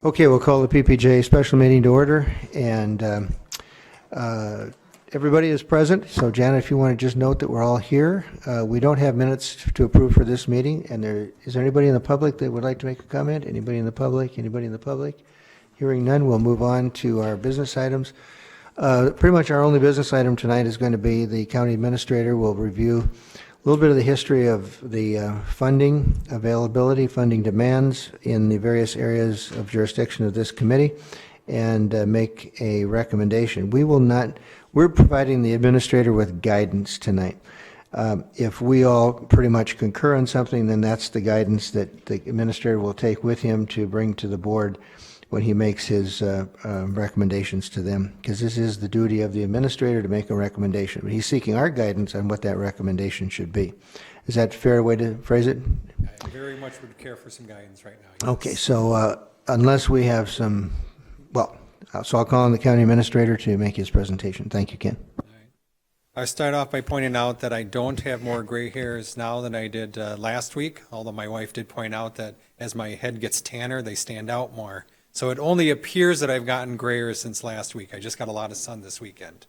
Okay, we'll call the PPJ special meeting to order, and everybody is present. So Janet, if you want to just note that we're all here. We don't have minutes to approve for this meeting, and is there anybody in the public that would like to make a comment? Anybody in the public? Anybody in the public? Hearing none, we'll move on to our business items. Pretty much our only business item tonight is going to be the county administrator will review a little bit of the history of the funding availability, funding demands in the various areas of jurisdiction of this committee, and make a recommendation. We're providing the administrator with guidance tonight. If we all pretty much concur on something, then that's the guidance that the administrator will take with him to bring to the board when he makes his recommendations to them, because this is the duty of the administrator to make a recommendation. But he's seeking our guidance on what that recommendation should be. Is that a fair way to phrase it? I very much would care for some guidance right now. Yes. Okay, so unless we have some, so I'll call on the county administrator to make his presentation. Thank you, Ken. I start off by pointing out that I don't have more gray hairs now than I did last week, although my wife did point out that as my head gets tanner, they stand out more. So it only appears that I've gotten grayer since last week. I just got a lot of sun this weekend.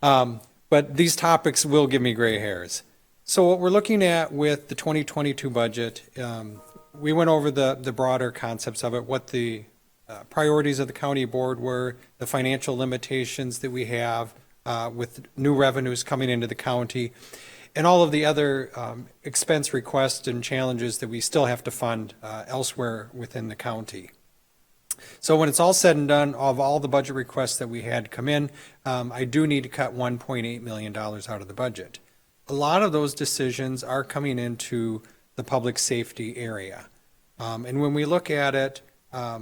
But these topics will give me gray hairs. So what we're looking at with the 2022 budget, we went over the broader concepts of it, what the priorities of the county board were, the financial limitations that we have with new revenues coming into the county, and all of the other expense requests and challenges that we still have to fund elsewhere within the county. So when it's all said and done, of all the budget requests that we had come in, I do need to cut $1.8 million out of the budget. A lot of those decisions are coming into the public safety area. And when we look at it, I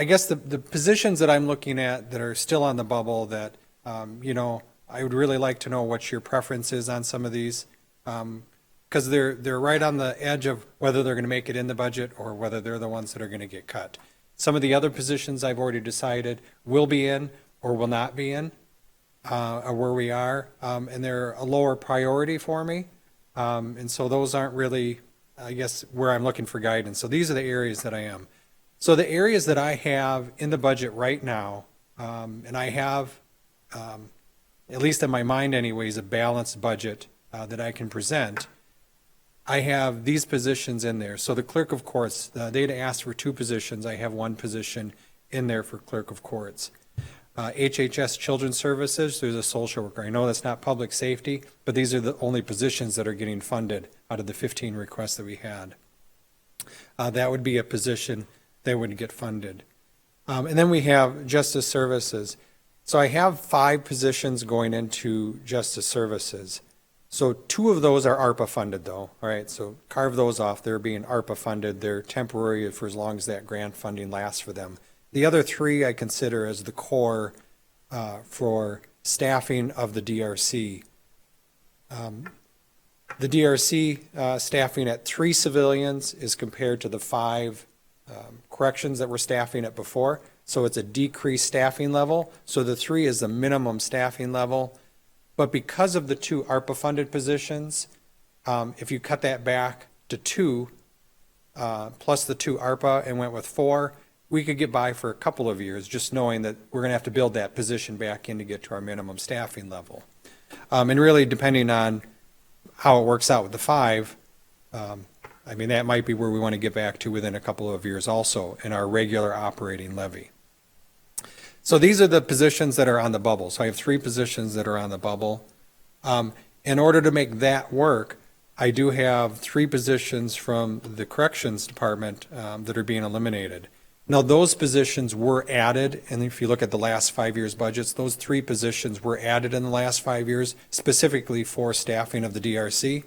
guess the positions that I'm looking at that are still on the bubble that, I would really like to know what your preference is on some of these, because they're right on the edge of whether they're going to make it in the budget or whether they're the ones that are going to get cut. Some of the other positions I've already decided will be in or will not be in, or where we are, and they're a lower priority for me, and so those aren't really, I guess, where I'm looking for guidance. So these are the areas that I am. So the areas that I have in the budget right now, and I have, at least in my mind anyways, a balanced budget that I can present. I have these positions in there. So the clerk of courts, they'd asked for 2 positions. I have 1 position in there for clerk of courts. HHS Children's Services, there's a social worker. I know that's not public safety, but these are the only positions that are getting funded out of the 15 requests that we had. That would be a position that would get funded. And then we have Justice Services. So I have 5 positions going into Justice Services. So 2 of those are ARPA funded though, all right? So carve those off. They're being ARPA funded. They're temporary for as long as that grant funding lasts for them. The other 3 I consider as the core for staffing of the DRC. The DRC staffing at 3 civilians is compared to the 5 corrections that we're staffing at before. So it's a decreased staffing level. So the 3 is the minimum staffing level. But because of the 2 ARPA funded positions, if you cut that back to 2, plus the 2 ARPA and went with 4, we could get by for a couple of years just knowing that we're going to have to build that position back in to get to our minimum staffing level. And really depending on how it works out with the 5, that might be where we want to get back to within a couple of years also in our regular operating levy. So these are the positions that are on the bubble. So I have 3 positions that are on the bubble. In order to make that work, I do have 3 positions from the corrections department that are being eliminated. Now those positions were added, and if you look at the last 5 years' budgets, those 3 positions were added in the last 5 years specifically for staffing of the DRC.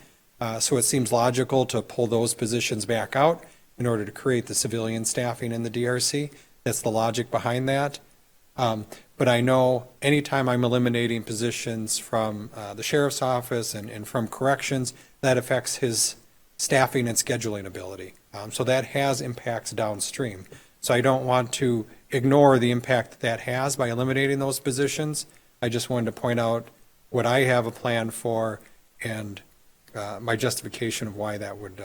So it seems logical to pull those positions back out in order to create the civilian staffing in the DRC. That's the logic behind that. But I know anytime I'm eliminating positions from the sheriff's office and from corrections, that affects his staffing and scheduling ability. So that has impacts downstream. So I don't want to ignore the impact that that has by eliminating those positions. I just wanted to point out what I have a plan for and my justification of why that would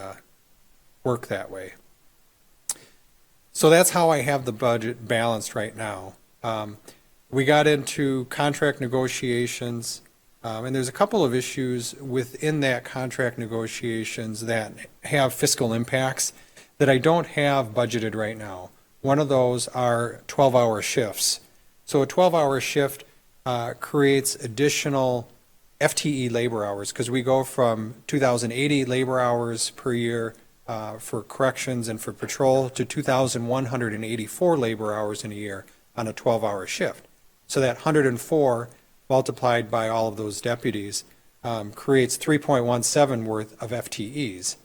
work that way. So that's how I have the budget balanced right now. We got into contract negotiations, and there's a couple of issues within that contract negotiations that have fiscal impacts that I don't have budgeted right now. One of those are 12-hour shifts. So a 12-hour shift creates additional FTE labor hours because we go from 2,080 labor hours per year for corrections and for patrol to 2,184 labor hours in a year on a 12-hour shift. So that 104 multiplied by all of those deputies creates 3.17 worth of FTEs.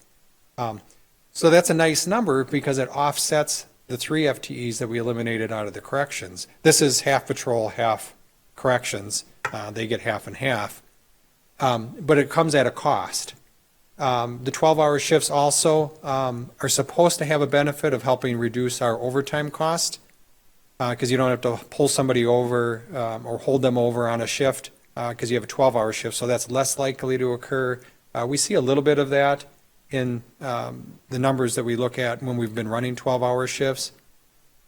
So that's a nice number because it offsets the 3 FTEs that we eliminated out of the corrections. This is half patrol, half corrections. They get half and half. But it comes at a cost. The 12-hour shifts also are supposed to have a benefit of helping reduce our overtime cost because you don't have to pull somebody over or hold them over on a shift because you have a 12-hour shift, so that's less likely to occur. We see a little bit of that in the numbers that we look at when we've been running 12-hour shifts.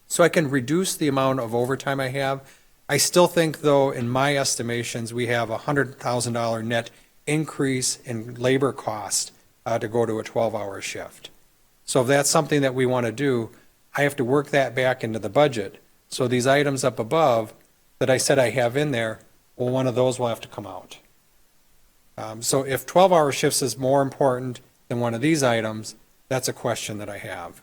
So I can reduce the amount of overtime I have. I still think, though, in my estimations, we have a $100,000 net increase in labor cost to go to a 12-hour shift. So if that's something that we want to do, I have to work that back into the budget. So these items up above that I said I have in there, well, one of those will have to come out. So if 12-hour shifts is more important than one of these items, that's a question that I have.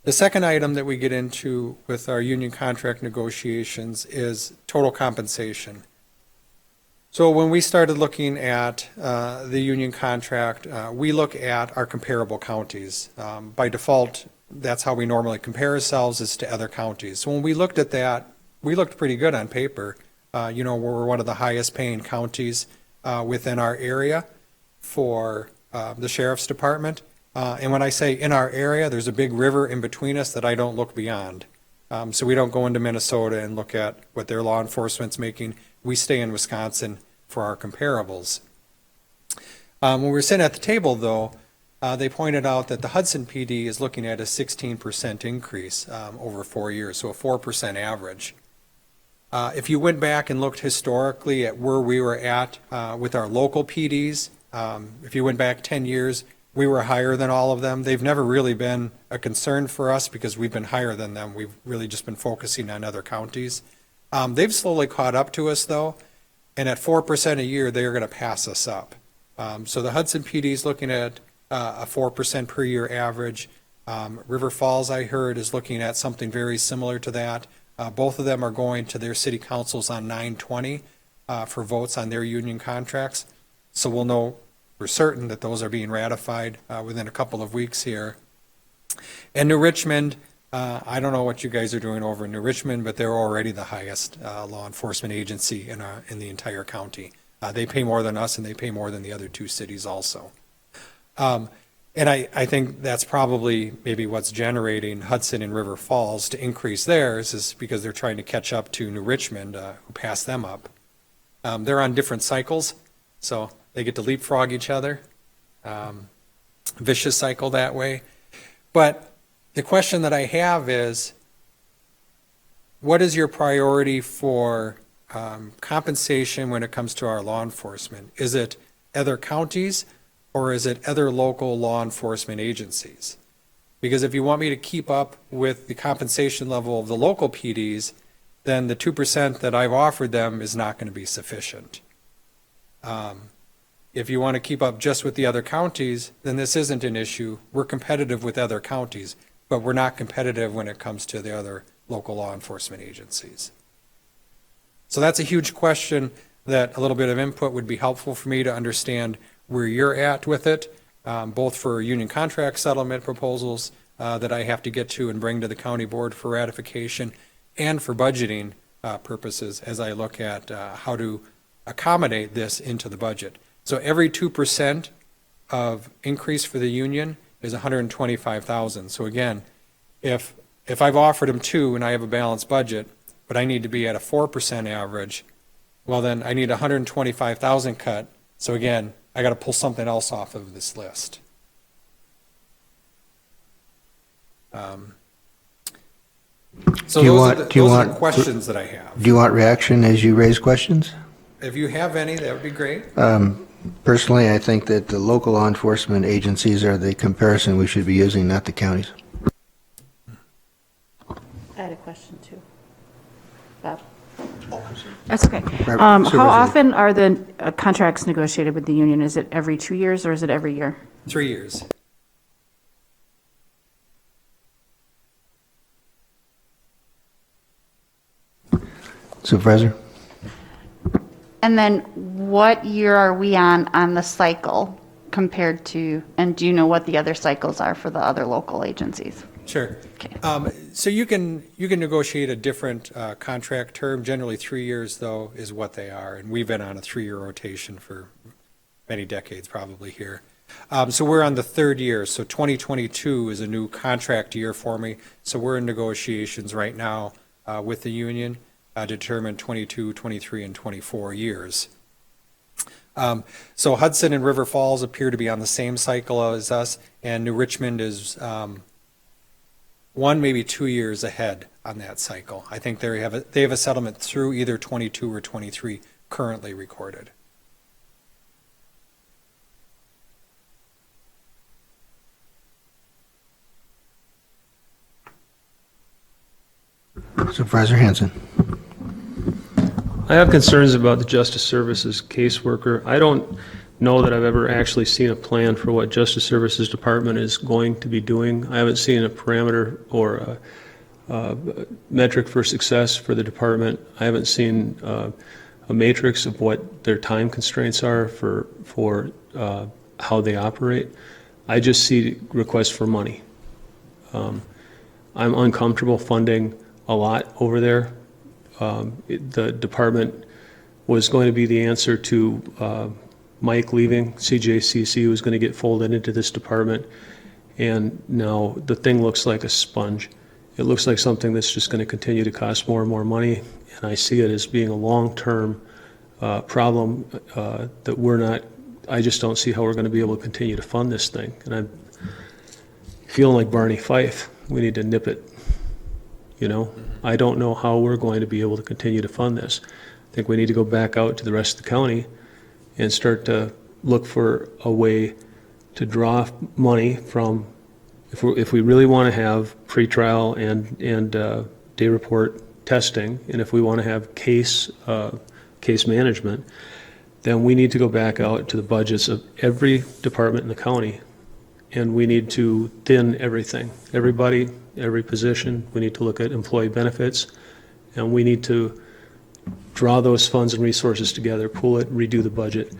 The second item that we get into with our union contract negotiations is total compensation. So when we started looking at the union contract, we look at our comparable counties. By default, that's how we normally compare ourselves, is to other counties. So when we looked at that, we looked pretty good on paper. We're one of the highest paying counties within our area for the sheriff's department. And when I say in our area, there's a big river in between us that I don't look beyond. So we don't go into Minnesota and look at what their law enforcement's making. We stay in Wisconsin for our comparables. When we were sitting at the table, though, they pointed out that the Hudson PD is looking at a 16% increase over 4 years, so a 4% average. If you went back and looked historically at where we were at with our local PDs, if you went back 10 years, we were higher than all of them. They've never really been a concern for us because we've been higher than them. We've really just been focusing on other counties. They've slowly caught up to us, though, and at 4% a year, they're going to pass us up. So the Hudson PD is looking at a 4% per year average. River Falls, I heard, is looking at something very similar to that. Both of them are going to their city councils on 9/20 for votes on their union contracts. So we'll know for certain that those are being ratified within a couple of weeks here. And New Richmond, I don't know what you guys are doing over in New Richmond, but they're already the highest law enforcement agency in the entire county. They pay more than us, and they pay more than the other 2 cities also. And I think that's probably maybe what's generating Hudson and River Falls to increase theirs is because they're trying to catch up to New Richmond, who passed them up. They're on different cycles, so they get to leapfrog each other. Vicious cycle that way. But the question that I have is, what is your priority for compensation when it comes to our law enforcement? Is it other counties, or is it other local law enforcement agencies? Because if you want me to keep up with the compensation level of the local PDs, then the 2% that I've offered them is not going to be sufficient. If you want to keep up just with the other counties, then this isn't an issue. We're competitive with other counties, but we're not competitive when it comes to the other local law enforcement agencies. So that's a huge question that a little bit of input would be helpful for me to understand where you're at with it, both for union contract settlement proposals that I have to get to and bring to the county board for ratification, and for budgeting purposes as I look at how to accommodate this into the budget. So every 2% of increase for the union is $125,000. So again, if I've offered them 2 and I have a balanced budget, but I need to be at a 4% average, well then I need 125,000 cut. So again, I got to pull something else off of this list. So Do you those want- are the, do you those are the want- questions that I have. Do you want reaction as you raise questions? If you have any, that would be great. Personally, I think that the local law enforcement agencies are the comparison we should be using, not the counties. I had a question too. Bob? That's okay. Right, How Supervisor Lee. often are the contracts negotiated with the union? Is it every 2 years or is it every year? 3 years. Supervisor? And then what year are we on the cycle compared to, and do you know what the other cycles are for the other local agencies? Sure. Okay. So you can negotiate a different contract term. Generally, 3 years, though, is what they are. And we've been on a 3-year rotation for many decades, probably here. So we're on the 3rd year. So 2022 is a new contract year for me. So we're in negotiations right now with the union to determine 22, 23, and 24 years. So Hudson and River Falls appear to be on the same cycle as us, and New Richmond is 1, maybe 2 years ahead on that cycle. I think they have a settlement through either 22 or 23 currently recorded. Supervisor Hanson? I have concerns about the Justice Services caseworker. I don't know that I've ever actually seen a plan for what Justice Services Department is going to be doing. I haven't seen a parameter or a metric for success for the department. I haven't seen a matrix of what their time constraints are for how they operate. I just see requests for money. I'm uncomfortable funding a lot over there. The department was going to be the answer to Mike leaving. CJCC was going to get folded into this department, and now the thing looks like a sponge. It looks like something that's just going to continue to cost more and more money, and I see it as being a long-term problem that I just don't see how we're going to be able to continue to fund this thing. And I'm feeling like Barney Fife. We need to nip it. I don't know how we're going to be able to continue to fund this. I think we need to go back out to the rest of the county and start to look for a way to draw money from, if we really want to have pretrial and day report testing, and if we want to have case management, then we need to go back out to the budgets of every department in the county, and we need to thin everything. Everybody, every position, we need to look at employee benefits, and we need to draw those funds and resources together, pool it, redo the budget.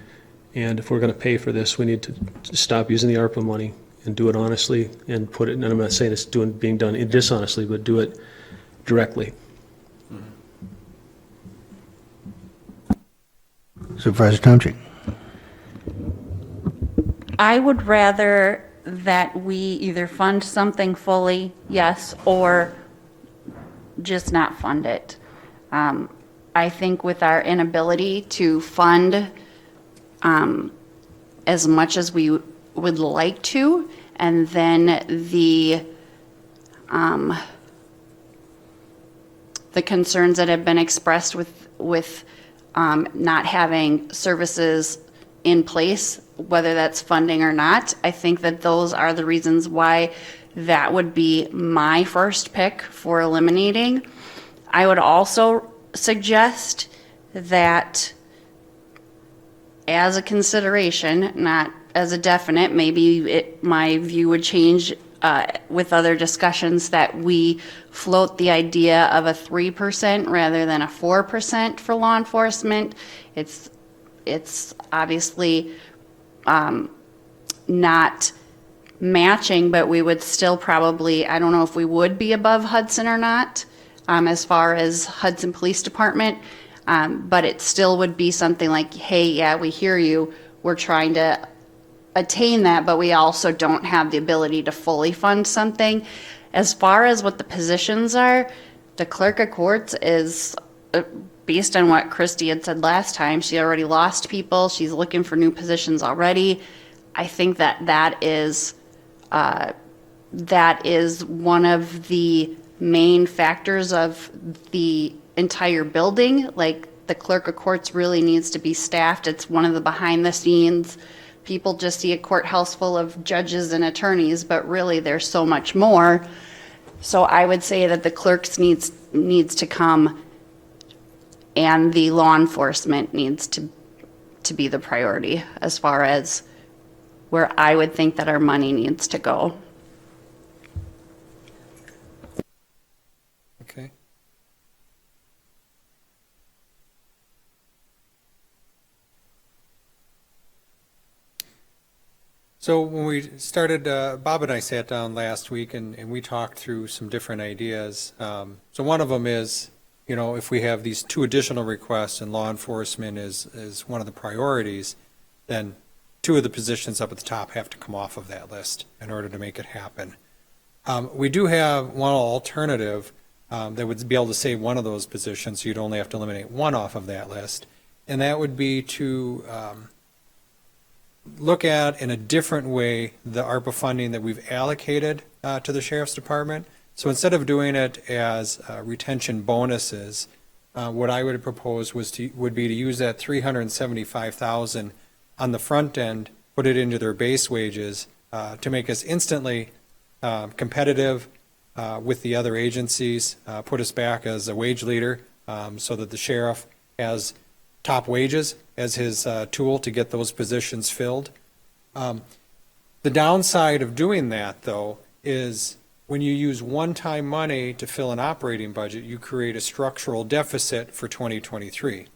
And if we're going to pay for this, we need to stop using the ARPA money and do it honestly and put it, and I'm not saying it's being done dishonestly, but do it directly. Supervisor Tomczyk? I would rather that we either fund something fully, yes, or just not fund it. I think with our inability to fund as much as we would like to, and then the concerns that have been expressed with not having services in place, whether that's funding or not, I think that those are the reasons why that would be my first pick for eliminating. I would also suggest that as a consideration, not as a definite, maybe my view would change with other discussions, that we float the idea of a 3% rather than a 4% for law enforcement. It's obviously not matching, but we would still probably, I don't know if we would be above Hudson or not, as far as Hudson Police Department, but it still would be something like, hey, yeah, we hear you, we're trying to attain that, but we also don't have the ability to fully fund something. As far as what the positions are, the clerk of courts is, based on what Christy had said last time, she already lost people, she's looking for new positions already. I think that is one of the main factors of the entire building. Like the clerk of courts really needs to be staffed. It's one of the behind the scenes. People just see a courthouse full of judges and attorneys, but really there's so much more. So I would say that the clerks needs to come, and the law enforcement needs to be the priority as far as where I would think that our money needs to go. Okay. So when we started, Bob and I sat down last week and we talked through some different ideas. So one of them is, if we have these two additional requests and law enforcement is one of the priorities, then two of the positions up at the top have to come off of that list in order to make it happen. We do have one alternative that would be able to save one of those positions, so you'd only have to eliminate one off of that list, and that would be to look at in a different way the ARPA funding that we've allocated to the Sheriff's Department. So instead of doing it as retention bonuses, what I would propose would be to use that $375,000 on the front end, put it into their base wages to make us instantly competitive with the other agencies, put us back as a wage leader so that the sheriff has top wages as his tool to get those positions filled. The downside of doing that, though, is when you use one-time money to fill an operating budget, you create a structural deficit for 2023.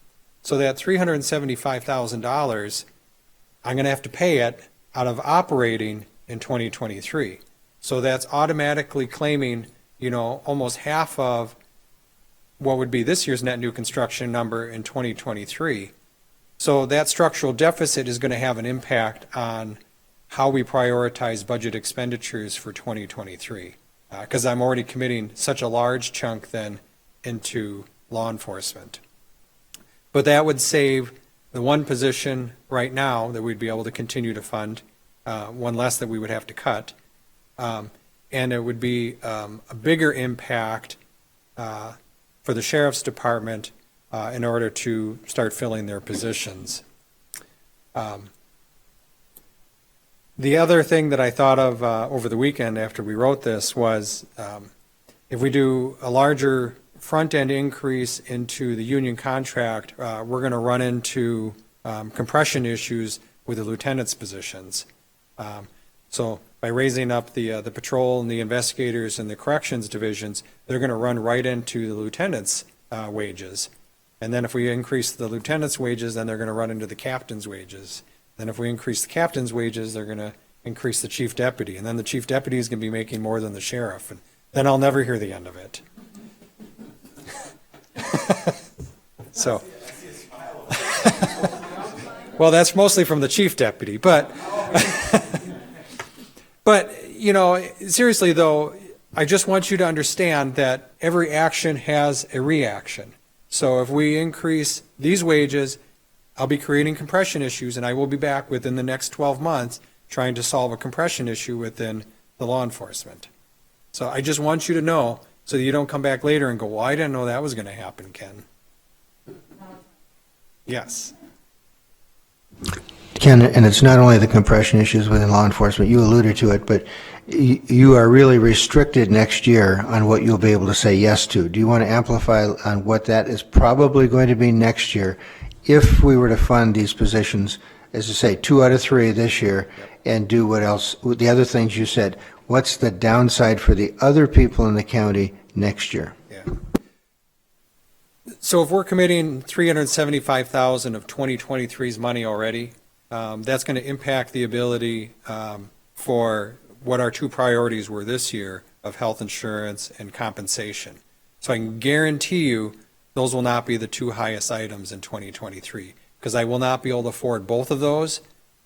So that $375,000, I'm going to have to pay it out of operating in 2023. So that's automatically claiming, almost half of what would be this year's net new construction number in 2023. So that structural deficit is going to have an impact on how we prioritize budget expenditures for 2023. Because I'm already committing such a large chunk then into law enforcement. But that would save the one position right now that we'd be able to continue to fund, one less that we would have to cut. And it would be a bigger impact for the Sheriff's Department in order to start filling their positions. The other thing that I thought of over the weekend after we wrote this was if we do a larger front-end increase into the union contract, we're going to run into compression issues with the lieutenant's positions. So by raising up the patrol and the investigators and the corrections divisions, they're going to run right into the lieutenant's wages. And then if we increase the lieutenant's wages, then they're going to run into the captain's wages. Then if we increase the captain's wages, they're going to increase the chief deputy. And then the chief deputy is going to be making more than the sheriff. And then I'll never hear the end of it. So, well, that's mostly from the chief deputy, but seriously though, I just want you to understand that every action has a reaction. So if we increase these wages, I'll be creating compression issues, and I will be back within the next 12 months trying to solve a compression issue within the law enforcement. So I just want you to know so that you don't come back later and go, well, I didn't know that was going to happen, Ken. Yes. Ken, and it's not only the compression issues within law enforcement, you alluded to it, but you are really restricted next year on what you'll be able to say yes to. Do you want to amplify on what that is probably going to be next year if we were to fund these positions, as I say, 2 out of 3 this year, and do what else, the other things you said? What's the downside for the other people in the county next year? Yeah. So if we're committing $375,000 of 2023's money already, that's going to impact the ability for what our 2 priorities were this year of health insurance and compensation. So I can guarantee you those will not be the 2 highest items in 2023 because I will not be able to afford both of those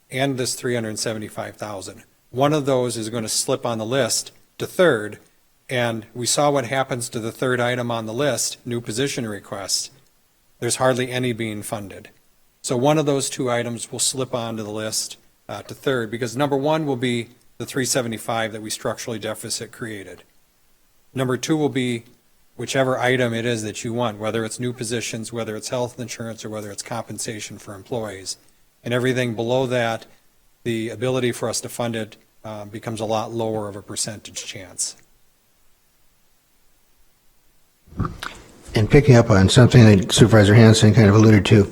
and this $375,000. One of those is going to slip on the list to third, and we saw what happens to the third item on the list, new position requests. There's hardly any being funded. So one of those 2 items will slip onto the list to third because number 1 will be the $375 that we structurally deficit created. Number 2 will be whichever item it is that you want, whether it's new positions, whether it's health insurance, or whether it's compensation for employees. And everything below that, the ability for us to fund it becomes a lot lower of a percentage chance. And picking up on something that Supervisor Hanson kind of alluded to,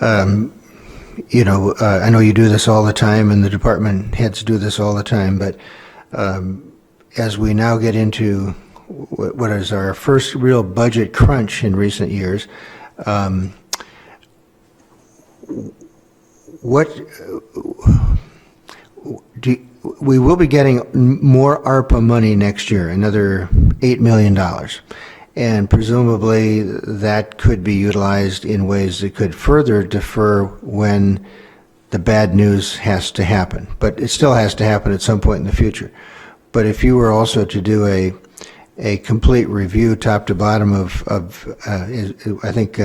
I know you do this all the time, and the department heads do this all the time, but as we now get into what is our first real budget crunch in recent years, we will be getting more ARPA money next year, another $8 million. And presumably that could be utilized in ways that could further defer when the bad news has to happen. But it still has to happen at some point in the future. But if you were also to do a complete review top to bottom of I think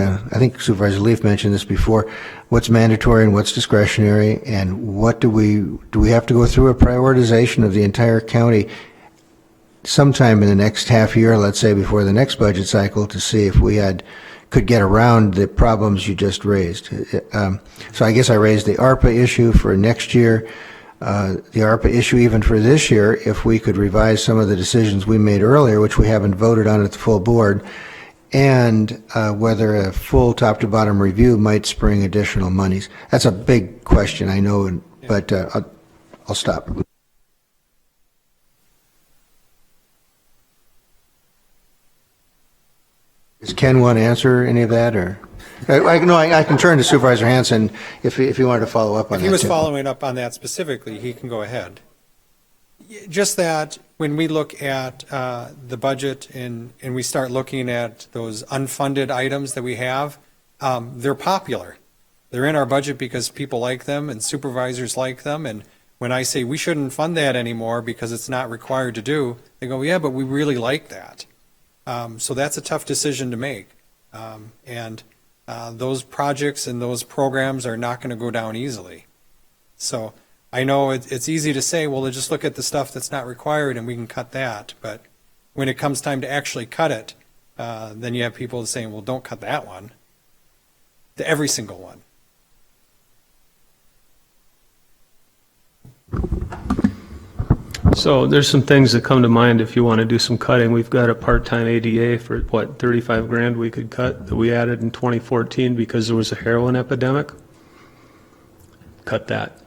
Supervisor Leaf mentioned this before, what's mandatory and what's discretionary, and what do we have to go through a prioritization of the entire county sometime in the next half year, let's say before the next budget cycle, to see if we could get around the problems you just raised. So I guess I raised the ARPA issue for next year, the ARPA issue even for this year, if we could revise some of the decisions we made earlier, which we haven't voted on at the full board, and whether a full top to bottom review might spring additional monies. That's a big question, I know, but I'll stop. Does Ken want to answer any of that, or? I can turn to Supervisor Hanson if he wanted to follow up on that. If he was too. following up on that specifically, he can go ahead. Just that when we look at the budget and we start looking at those unfunded items that we have, they're popular. They're in our budget because people like them and supervisors like them. And when I say we shouldn't fund that anymore because it's not required to do, they go, yeah, but we really like that. So that's a tough decision to make. And those projects and those programs are not going to go down easily. So I know it's easy to say, well, just look at the stuff that's not required and we can cut that. But when it comes time to actually cut it, then you have people saying, well, don't cut that one. Every single one. So there's some things that come to mind if you want to do some cutting. We've got a part-time ADA for, 35 grand we could cut that we added in 2014 because there was a heroin epidemic. Cut that.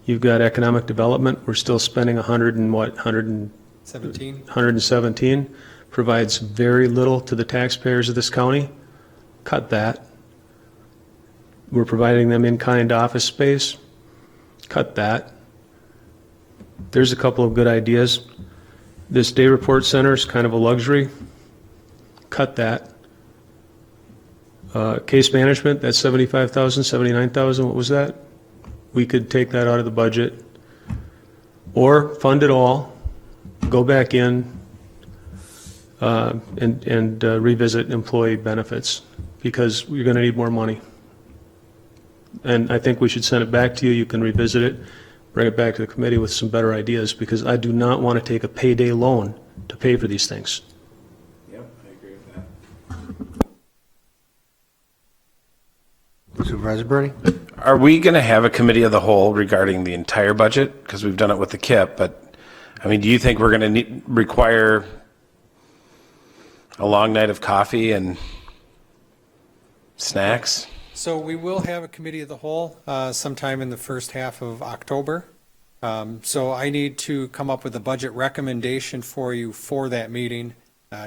You've got economic development. We're still spending 117, provides very little to the taxpayers of this county. Cut that. We're providing them in-kind office space. Cut that. There's a couple of good ideas. This day report center is kind of a luxury. Cut that. Case management, that's 75,000, 79,000, what was that? We could take that out of the budget. Or fund it all, go back in, and revisit employee benefits, because you're going to need more money. And I think we should send it back to you. You can revisit it. Bring it back to the committee with some better ideas, because I do not want to take a payday loan to pay for these things. Yep, I agree with that. Supervisor Bernie? Are we going to have a committee of the whole regarding the entire budget? Because we've done it with the KIP, but I mean, do you think we're going to require a long night of coffee and snacks? So we will have a committee of the whole sometime in the first half of October. So I need to come up with a budget recommendation for you for that meeting,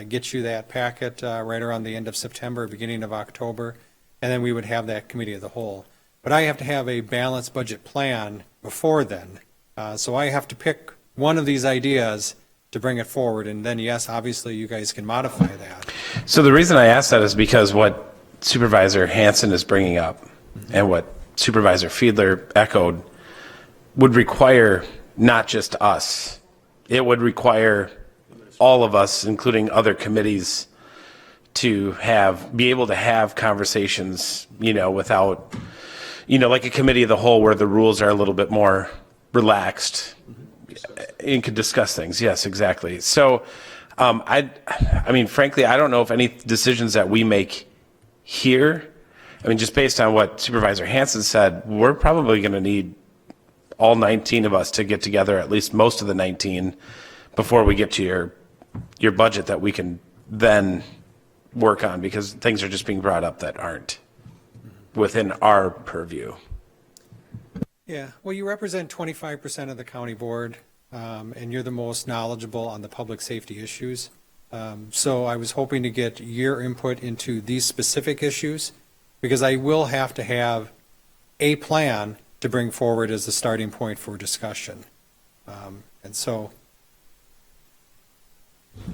get you that packet right around the end of September, beginning of October, and then we would have that committee of the whole. But I have to have a balanced budget plan before then. So I have to pick one of these ideas to bring it forward, and then yes, obviously you guys can modify that. So the reason I asked that is because what Supervisor Hanson is bringing up and what Supervisor Fiedler echoed would require not just us. It would require all of us, including other committees, to be able to have conversations, without, like a committee of the whole where the rules are a little bit more relaxed and could discuss things. Yes, exactly. So I mean, frankly, I don't know if any decisions that we make here, I mean, just based on what Supervisor Hanson said, we're probably going to need all 19 of us to get together, at least most of the 19, before we get to your budget that we can then work on, because things are just being brought up that aren't within our purview. Yeah, well, you represent 25% of the county board, and you're the most knowledgeable on the public safety issues. So I was hoping to get your input into these specific issues, because I will have to have a plan to bring forward as a starting point for discussion. And so,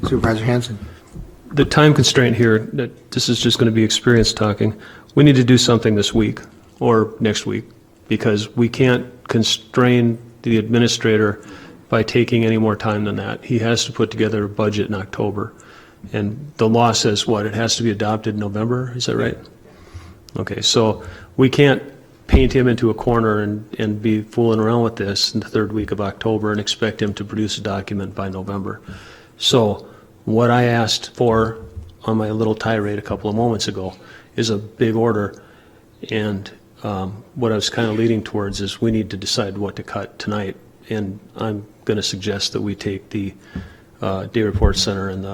Supervisor Hanson. The time constraint here, that this is just going to be experience talking. We need to do something this week or next week, because we can't constrain the administrator by taking any more time than that. He has to put together a budget in October. And the law says what? It has to be adopted in November, is that right? Okay, so we can't paint him into a corner and be fooling around with this in the third week of October and expect him to produce a document by November. So what I asked for on my little tirade a couple of moments ago is a big order. And what I was kind of leading towards is we need to decide what to cut tonight. And I'm going to suggest that we take the day report center and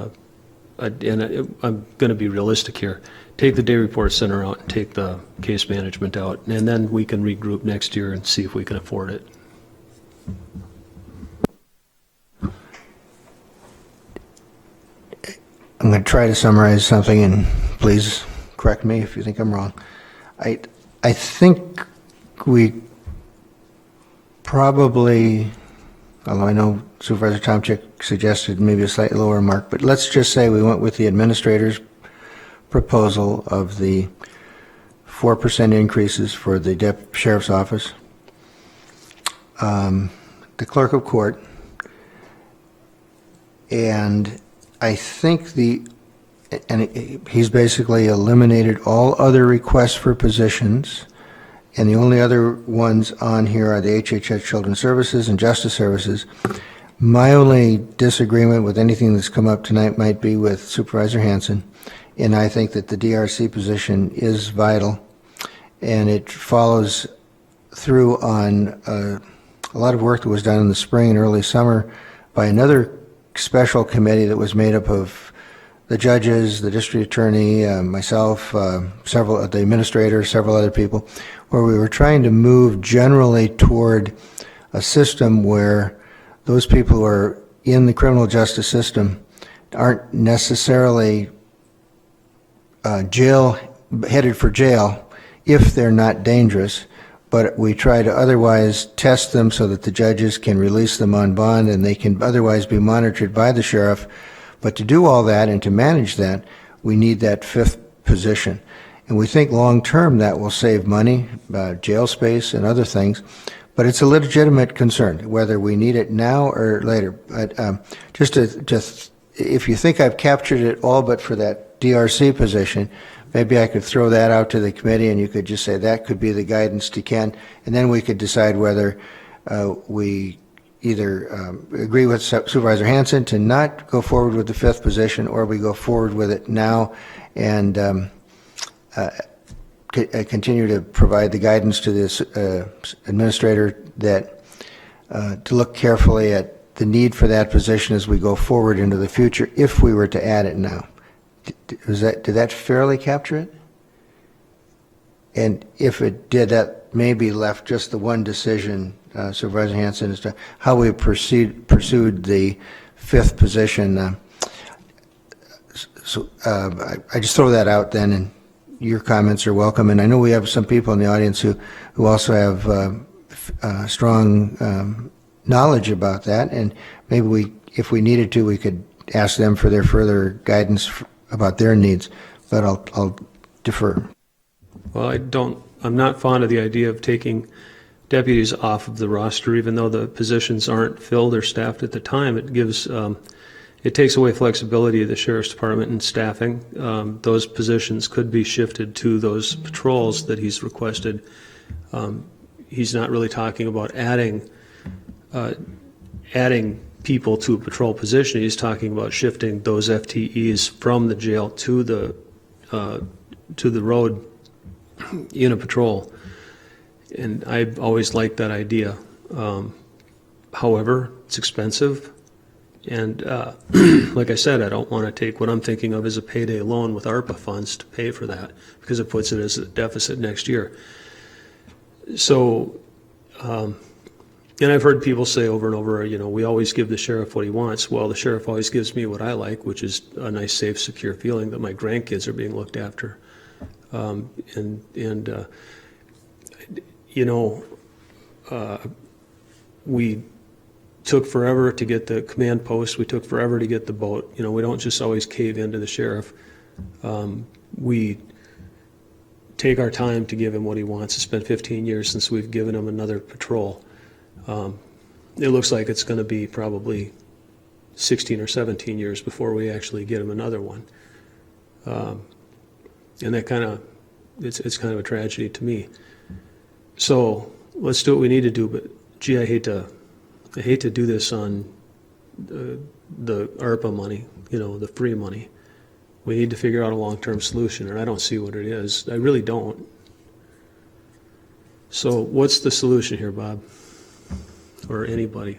I'm going to be realistic here. Take the day report center out and take the case management out, and then we can regroup next year and see if we can afford it. I'm going to try to summarize something, and please correct me if you think I'm wrong. I think we probably, although I know Supervisor Tomczyk suggested maybe a slightly lower mark, but let's just say we went with the administrator's proposal of the 4% increases for the sheriff's office, the clerk of court, and I think he's basically eliminated all other requests for positions, and the only other ones on here are the HHS Children's Services and Justice Services. My only disagreement with anything that's come up tonight might be with Supervisor Hanson, and I think that the DRC position is vital, and it follows through on a lot of work that was done in the spring and early summer by another special committee that was made up of the judges, the district attorney, myself, several of the administrators, several other people, where we were trying to move generally toward a system where those people who are in the criminal justice system aren't necessarily headed for jail if they're not dangerous, but we try to otherwise test them so that the judges can release them on bond and they can otherwise be monitored by the sheriff. But to do all that and to manage that, we need that fifth position. And we think long-term that will save money, jail space and other things, but it's a legitimate concern, whether we need it now or later. But just if you think I've captured it all but for that DRC position, maybe I could throw that out to the committee and you could just say that could be the guidance to Ken, and then we could decide whether we either agree with Supervisor Hanson to not go forward with the fifth position, or we go forward with it now and continue to provide the guidance to this administrator that to look carefully at the need for that position as we go forward into the future if we were to add it now. Did that fairly capture it? And if it did, that maybe left just the one decision, Supervisor Hanson, as to how we pursued the fifth position. So I just throw that out then, and your comments are welcome. And I know we have some people in the audience who also have strong knowledge about that, and maybe if we needed to, we could ask them for their further guidance about their needs, but I'll defer. Well, I'm not fond of the idea of taking deputies off of the roster, even though the positions aren't filled or staffed at the time. It takes away flexibility of the sheriff's department and staffing. Those positions could be shifted to those patrols that he's requested. He's not really talking about adding people to a patrol position. He's talking about shifting those FTEs from the jail to the road in a patrol. And I've always liked that idea. However, it's expensive. And like I said, I don't want to take what I'm thinking of as a payday loan with ARPA funds to pay for that, because it puts it as a deficit next year. So, and I've heard people say over and over, we always give the sheriff what he wants. Well, the sheriff always gives me what I like, which is a nice, safe, secure feeling that my grandkids are being looked after. We took forever to get the command post. We took forever to get the boat. We don't just always cave into the sheriff. We take our time to give him what he wants. It's been 15 years since we've given him another patrol. It looks like it's going to be probably 16 or 17 years before we actually get him another one. And that it's kind of a tragedy to me. So let's do what we need to do, but gee, I hate to do this on the ARPA money, the free money. We need to figure out a long-term solution, and I don't see what it is. I really don't. So what's the solution here, Bob? Or anybody?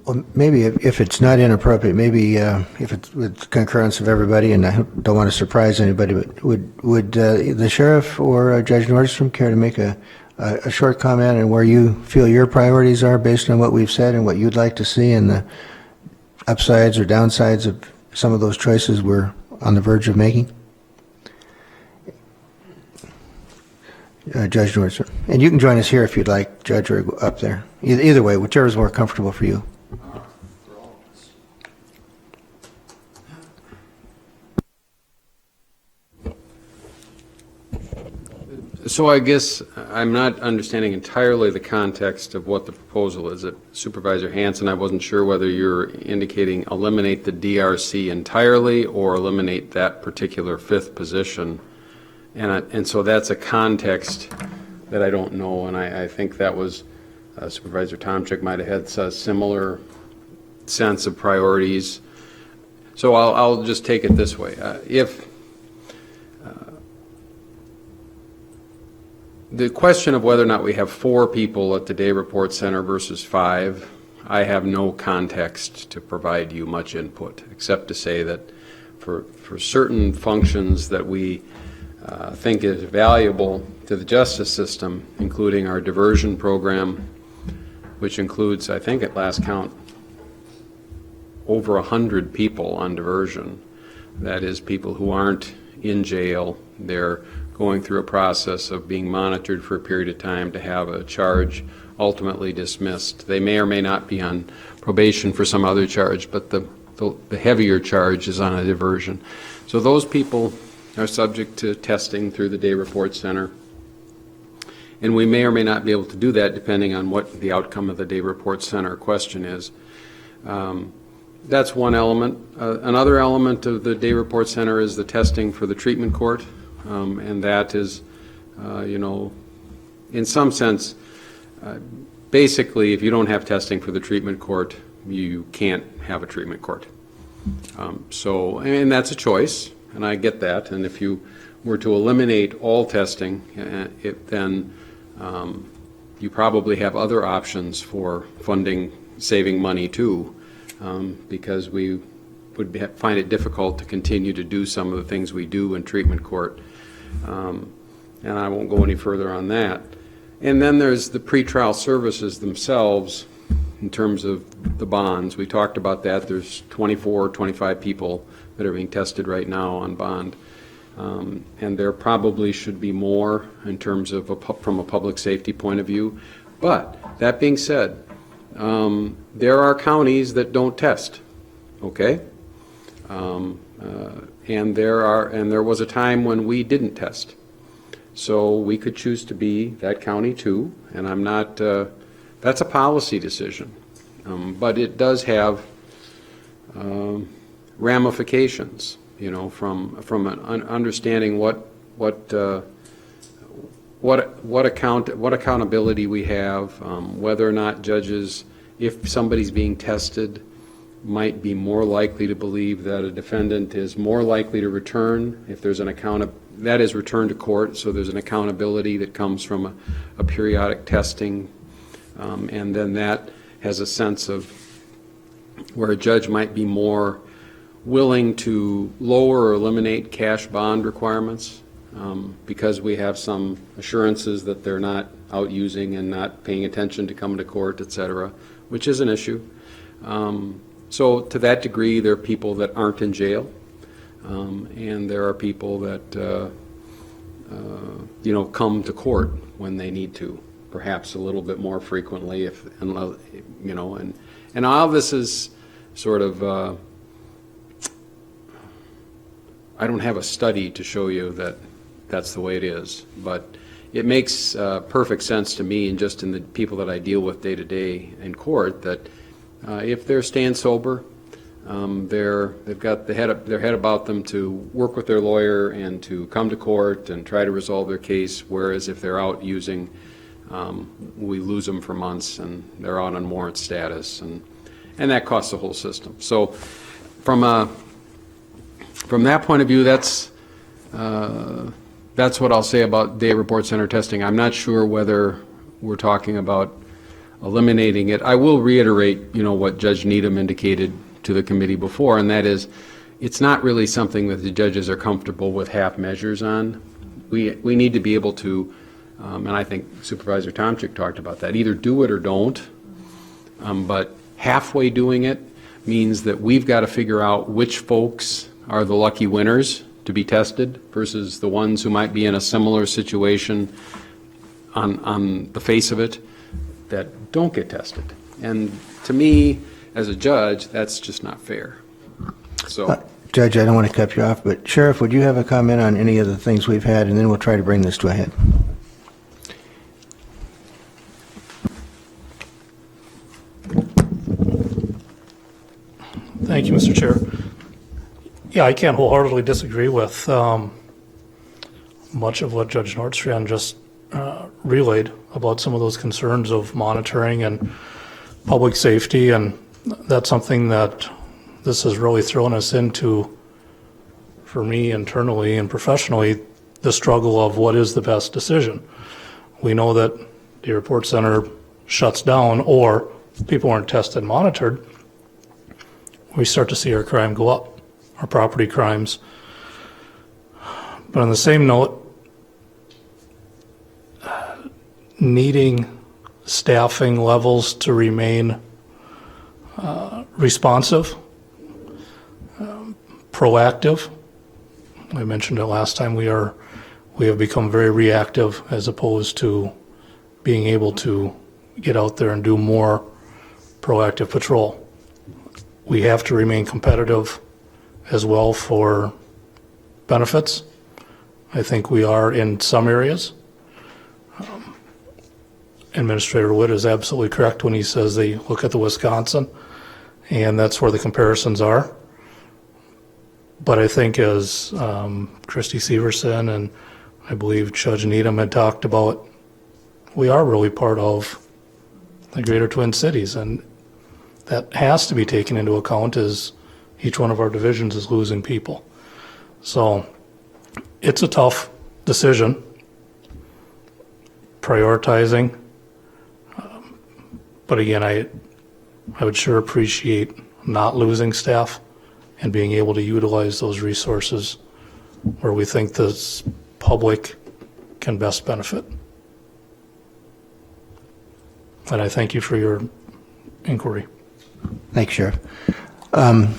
Well, maybe if it's not inappropriate, maybe if it's with concurrence of everybody, and I don't want to surprise anybody, but would the sheriff or Judge Nordstrom care to make a short comment on where you feel your priorities are based on what we've said and what you'd like to see, and the upsides or downsides of some of those choices we're on the verge of making? Judge Nordstrom. And you can join us here if you'd like, Judge, or up there. Either way, whichever is more comfortable for you. So I guess I'm not understanding entirely the context of what the proposal is. Supervisor Hanson, I wasn't sure whether you're indicating eliminate the DRC entirely or eliminate that particular fifth position. And so that's a context that I don't know, and I think that was Supervisor Tomczyk might have had a similar sense of priorities. So I'll just take it this way. The question of whether or not we have 4 people at the Day Report Center versus 5, I have no context to provide you much input, except to say that for certain functions that we think is valuable to the justice system, including our diversion program, which includes, I think at last count, over 100 people on diversion. That is, people who aren't in jail. They're going through a process of being monitored for a period of time to have a charge ultimately dismissed. They may or may not be on probation for some other charge, but the heavier charge is on a diversion. So those people are subject to testing through the Day Report Center. And we may or may not be able to do that depending on what the outcome of the Day Report Center question is. That's one element. Another element of the Day Report Center is the testing for the treatment court. And that is, in some sense, basically, if you don't have testing for the treatment court, you can't have a treatment court. And that's a choice, and I get that. And if you were to eliminate all testing, then you probably have other options for funding, saving money too, because we would find it difficult to continue to do some of the things we do in treatment court. And I won't go any further on that. And then there's the pretrial services themselves in terms of the bonds. We talked about that. There's 24, 25 people that are being tested right now on bond. And there probably should be more in terms of from a public safety point of view. But that being said, there are counties that don't test, okay? And there was a time when we didn't test. So we could choose to be that county too, and I'm not, that's a policy decision. But it does have ramifications, from an understanding what accountability we have, whether or not judges, if somebody's being tested, might be more likely to believe that a defendant is more likely to return if there's an that is return to court, so there's an accountability that comes from a periodic testing, and then that has a sense of where a judge might be more willing to lower or eliminate cash bond requirements because we have some assurances that they're not out using and not paying attention to coming to court, et cetera, which is an issue. So to that degree, there are people that aren't in jail, and there are people that come to court when they need to, perhaps a little bit more frequently, and all of this is sort of. I don't have a study to show you that that's the way it is, but it makes perfect sense to me, and just in the people that I deal with day to day in court, that if they're staying sober, they've got their head about them to work with their lawyer and to come to court and try to resolve their case. Whereas if they're out using, we lose them for months and they're out on warrant status, and that costs the whole system. So from that point of view, that's what I'll say about day report center testing. I'm not sure whether we're talking about eliminating it. I will reiterate, what Judge Needham indicated to the committee before, and that is, it's not really something that the judges are comfortable with half measures on. We need to be able to, and I think Supervisor Tomczyk talked about that, either do it or don't. But halfway doing it means that we've got to figure out which folks are the lucky winners to be tested versus the ones who might be in a similar situation on the face of it that don't get tested. And to me, as a judge, that's just not fair. So, Judge, I don't want to cut you off, but Sheriff, would you have a comment on any of the things we've had, and then we'll try to bring this to a head. Thank you, Mr. Chair. Yeah, I can't wholeheartedly disagree with much of what Judge Nordstrand just relayed about some of those concerns of monitoring and public safety, and that's something that this has really thrown us into, for me internally and professionally, the struggle of what is the best decision. We know that the report center shuts down or people aren't tested and monitored, we start to see our crime go up, our property crimes. But on the same note, needing staffing levels to remain responsive, proactive. I mentioned it last time, we have become very reactive as opposed to being able to get out there and do more proactive patrol. We have to remain competitive as well for benefits. I think we are in some areas. Administrator Wood is absolutely correct when he says they look at the Wisconsin, and that's where the comparisons are. But I think as Christy Severson and I believe Judge Needham had talked about, we are really part of the greater Twin Cities, and that has to be taken into account as each one of our divisions is losing people. So it's a tough decision, prioritizing. But again, I would sure appreciate not losing staff and being able to utilize those resources where we think the public can best benefit. And I thank you for your inquiry. Thanks, Sheriff. I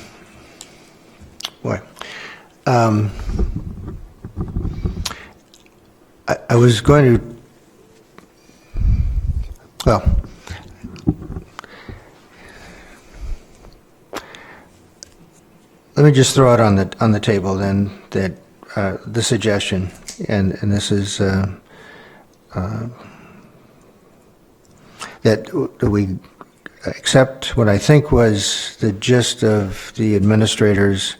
was going to, well, let me just throw it on the table then, that the suggestion, and this is that we accept what I think was the gist of the administrator's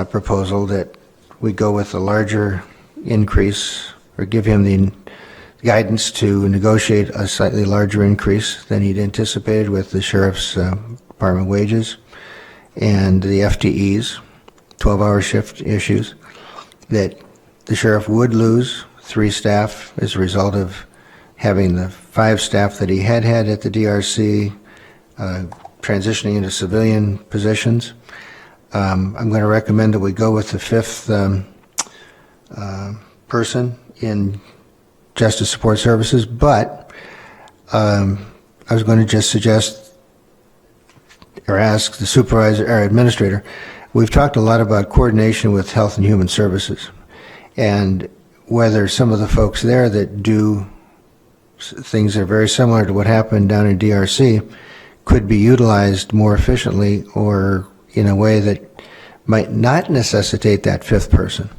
proposal, that we go with a larger increase, or give him the guidance to negotiate a slightly larger increase than he'd anticipated with the sheriff's department wages, and the FTEs, 12-hour shift issues, that the sheriff would lose 3 staff as a result of having the 5 staff that he had at the DRC transitioning into civilian positions. I'm going to recommend that we go with the 5th person in Justice Support Services, but I was going to just suggest or ask the supervisor or administrator. We've talked a lot about coordination with Health and Human Services, and whether some of the folks there that do things that are very similar to what happened down in DRC could be utilized more efficiently or in a way that might not necessitate that 5th person.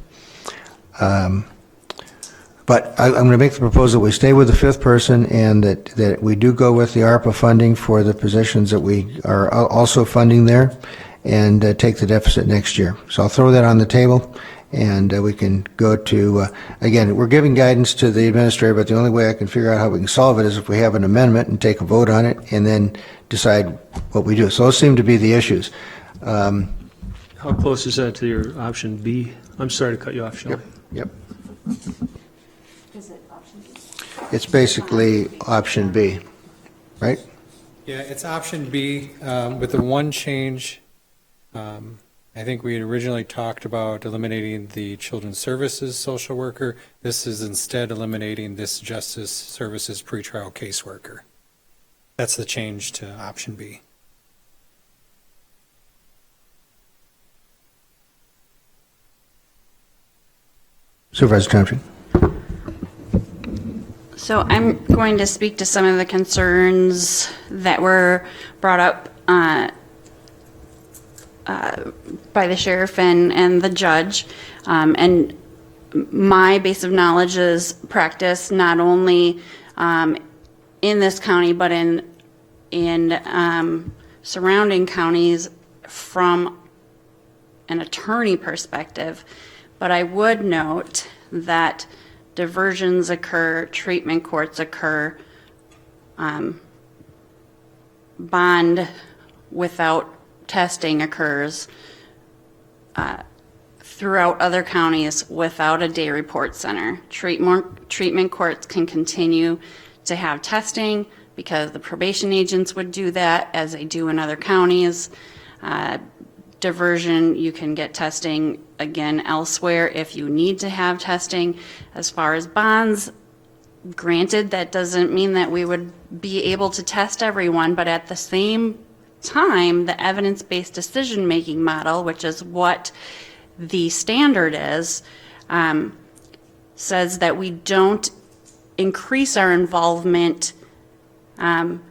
But I'm going to make the proposal we stay with the 5th person and that we do go with the ARPA funding for the positions that we are also funding there and take the deficit next year. So I'll throw that on the table and we can go to, again, we're giving guidance to the administrator, but the only way I can figure out how we can solve it is if we have an amendment and take a vote on it and then decide what we do. So those seem to be the issues. How close is that to your option B? I'm sorry to cut you off, Shelley. Yep. It's basically option B, right? Yeah, it's option B with the one change. I think we had originally talked about eliminating the Children's Services social worker. This is instead eliminating this Justice Services pretrial caseworker. That's the change to option B. Supervisor Thompson. So I'm going to speak to some of the concerns that were brought up by the sheriff and the judge. And my base of knowledge is practice not only in this county, but in surrounding counties from an attorney perspective. But I would note that diversions occur, treatment courts occur, bond without testing occurs throughout other counties without a day report center. Treatment courts can continue to have testing because the probation agents would do that as they do in other counties. Diversion, you can get testing again elsewhere if you need to have testing. As far as bonds, granted, that doesn't mean that we would be able to test everyone, but at the same time, the evidence-based decision-making model, which is what the standard is, says that we don't increase our involvement and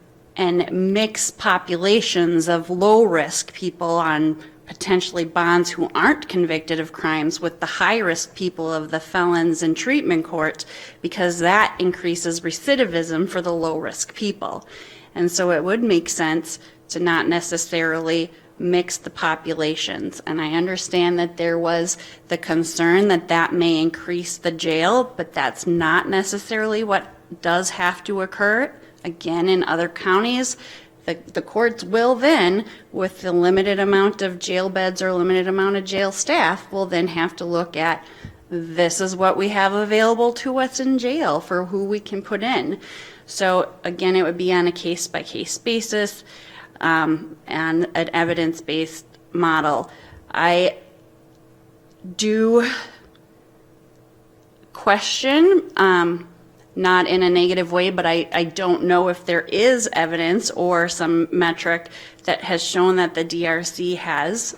mix populations of low-risk people on potentially bonds who aren't convicted of crimes with the high-risk people of the felons in treatment court, because that increases recidivism for the low-risk people. And so it would make sense to not necessarily mix the populations. And I understand that there was the concern that that may increase the jail, but that's not necessarily what does have to occur. Again, in other counties, the courts will then, with the limited amount of jail beds or limited amount of jail staff, will then have to look at, this is what we have available to us in jail for who we can put in. So again, it would be on a case-by-case basis and an evidence-based model. I do question, not in a negative way, but I don't know if there is evidence or some metric that has shown that the DRC has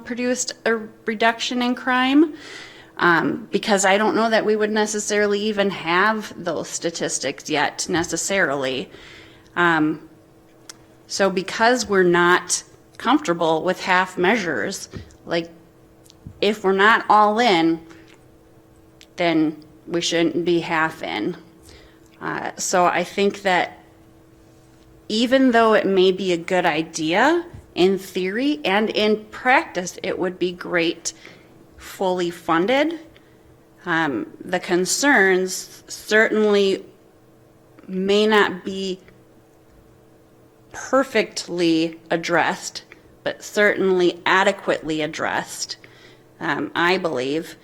produced a reduction in crime, because I don't know that we would necessarily even have those statistics yet necessarily. So because we're not comfortable with half measures, like if we're not all in, then we shouldn't be half in. So I think that even though it may be a good idea in theory and in practice, it would be great fully funded. The concerns certainly may not be perfectly addressed but certainly adequately addressed, I believe,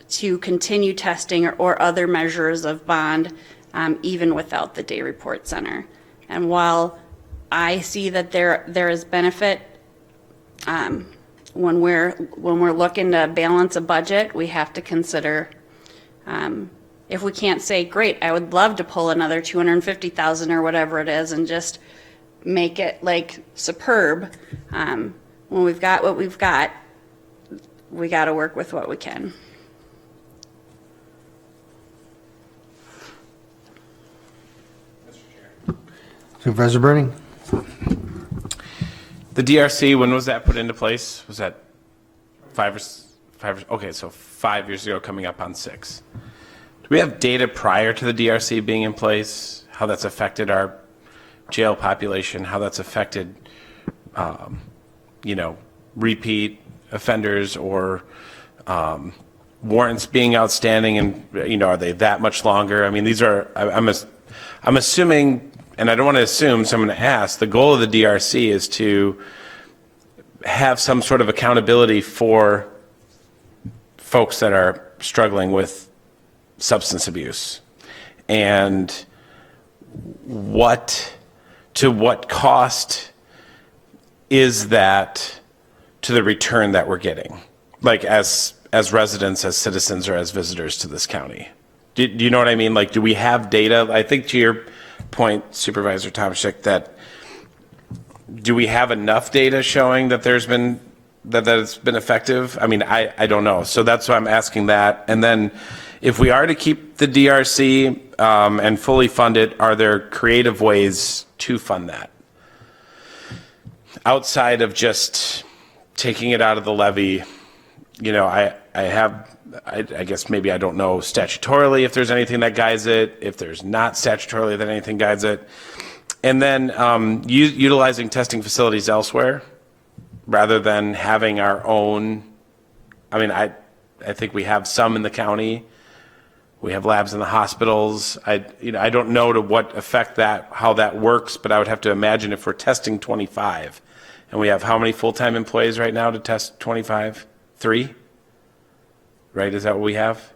to continue testing or other measures of bond, even without the day report center. And while I see that there is benefit, when we're looking to balance a budget, we have to consider, if we can't say, great, I would love to pull another 250,000 or whatever it is and just make it like superb. When we've got what we've got, we got to work with what we can. Supervisor Burning? The DRC, when was that put into place? Was that okay, so 5 years ago, coming up on 6. Do we have data prior to the DRC being in place? How that's affected our jail population? How that's affected, repeat offenders or warrants being outstanding, and are they that much longer? I mean, these are. I'm assuming, and I don't want to assume, so I'm going to ask. The goal of the DRC is to have some sort of accountability for folks that are struggling with substance abuse, and to what cost is that to the return that we're getting, like as residents, as citizens, or as visitors to this county? Do you know what I mean? Like, do we have data? I think to your point, Supervisor Tomczyk, that do we have enough data showing that there's been that it's been effective? I mean, I don't know. So that's why I'm asking that. And then if we are to keep the DRC and fully fund it, are there creative ways to fund that outside of just taking it out of the levy? I guess maybe I don't know statutorily if there's anything that guides it, if there's not statutorily that anything guides it. And then utilizing testing facilities elsewhere rather than having our own. I mean, I think we have some in the county. We have labs in the hospitals. I don't know to what effect how that works, but I would have to imagine if we're testing 25 and we have how many full-time employees right now to test 25? 3? Right, is that what we have?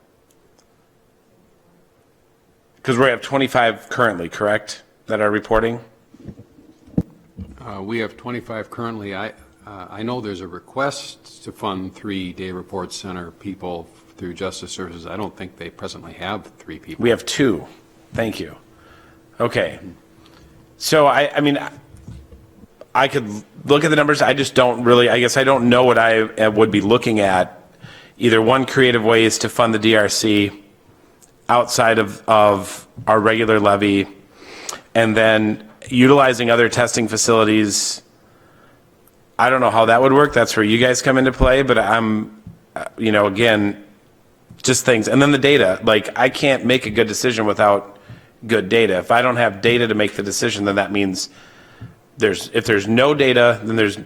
Because we have 25 currently, correct, that are reporting? We have 25 currently. I know there's a request to fund 3 day report center people through Justice Services. I don't think they presently have 3 people. We have 2. Thank you. Okay. So, I mean, I could look at the numbers. I just don't really, I guess I don't know what I would be looking at. Either one creative way is to fund the DRC outside of our regular levy, and then utilizing other testing facilities. I don't know how that would work. That's where you guys come into play, but I'm, again, just things. And then the data, like I can't make a good decision without good data. If I don't have data to make the decision, then that means if there's no data, then there's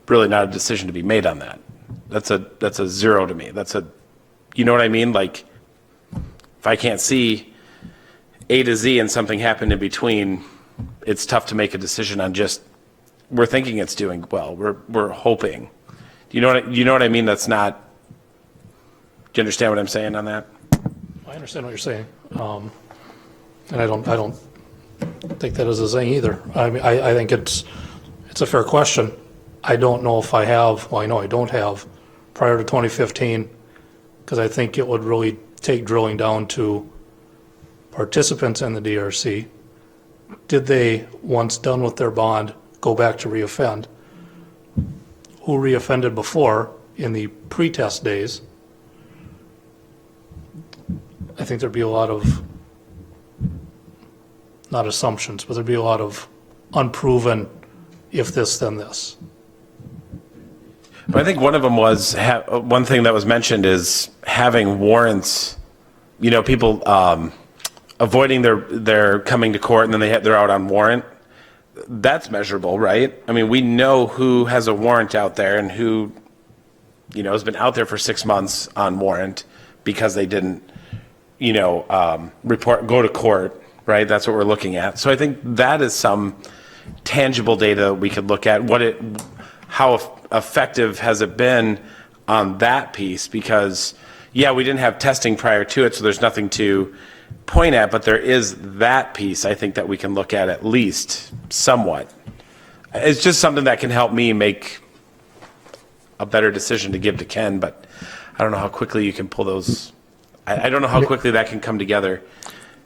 really not a decision to be made on that. That's a 0 to me. You know what I mean? Like if I can't see A to Z and something happened in between, it's tough to make a decision on just, we're thinking it's doing well. We're hoping. Do you know what I mean? That's not, do you understand what I'm saying on that? I understand what you're saying. And I don't think that is a thing either. I mean, I think it's a fair question. I don't know if I have, well, I know I don't have prior to 2015, because I think it would really take drilling down to participants in the DRC. Did they, once done with their bond, go back to reoffend? Who reoffended before in the pre-test days? I think there'd be a lot of, not assumptions, but there'd be a lot of unproven if this, then this. But I think one of them was, one thing that was mentioned is having warrants, people avoiding their coming to court and then they're out on warrant. That's measurable, right? I mean, we know who has a warrant out there and who, has been out there for 6 months on warrant because they didn't, go to court, right? That's what we're looking at. So I think that is some, tangible data we could look at, how effective has it been on that piece? Because, yeah, we didn't have testing prior to it, so there's nothing to point at, but there is that piece, I think, that we can look at least somewhat. It's just something that can help me make a better decision to give to Ken, but I don't know how quickly you can pull those. I don't know how quickly that can come together.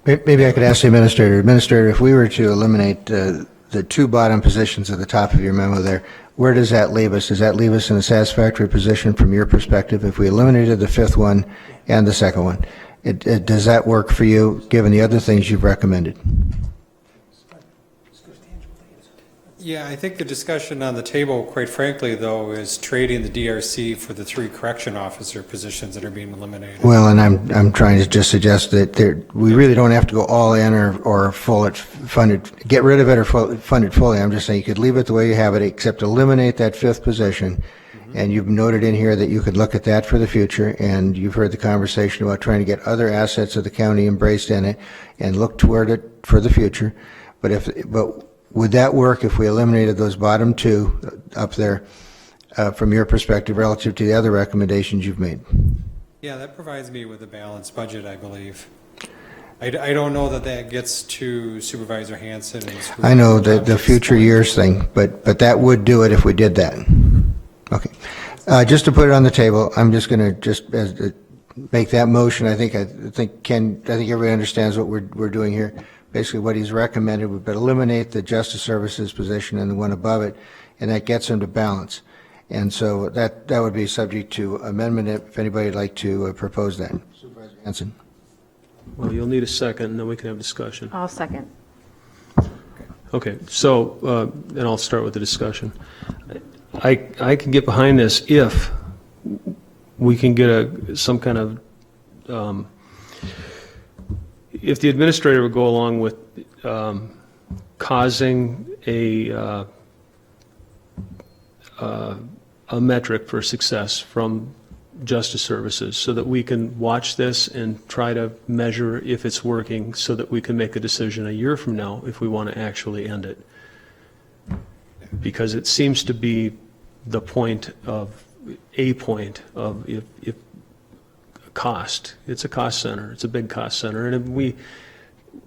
Maybe I could ask the administrator. Administrator, if we were to eliminate the two bottom positions at the top of your memo there, where does that leave us? Does that leave us in a satisfactory position from your perspective if we eliminated the fifth one and the second one? Does that work for you, given the other things you've recommended? Yeah, I think the discussion on the table, quite frankly, though, is trading the DRC for the 3 correction officer positions that are being eliminated. Well, and I'm trying to just suggest that we really don't have to go all in or full it funded, get rid of it or fund it fully. I'm just saying you could leave it the way you have it, except eliminate that fifth position. And you've noted in here that you could look at that for the future, and you've heard the conversation about trying to get other assets of the county embraced in it and look toward it for the future. But would that work if we eliminated those bottom 2 up there from your perspective relative to the other recommendations you've made? Yeah, that provides me with a balanced budget, I believe. I don't know that gets to Supervisor Hanson and Supervisor I know the Tomczyk. future years thing, but that would do it if we did that. Okay. Just to put it on the table, I'm just going to make that motion. I think everybody understands what we're doing here. Basically, what he's recommended would be eliminate the Justice Services position and the one above it, and that gets him to balance. And so that would be subject to amendment if anybody would like to propose that. Supervisor Hanson. Well, you'll need a second, and then we can have discussion. I'll second. Okay, so, and I'll start with the discussion. I can get behind this if we can get some kind of, if the administrator would go along with causing a metric for success from Justice Services so that we can watch this and try to measure if it's working so that we can make a decision a year from now if we want to actually end it. Because it seems to be the point of if cost. It's a cost center. It's a big cost center, and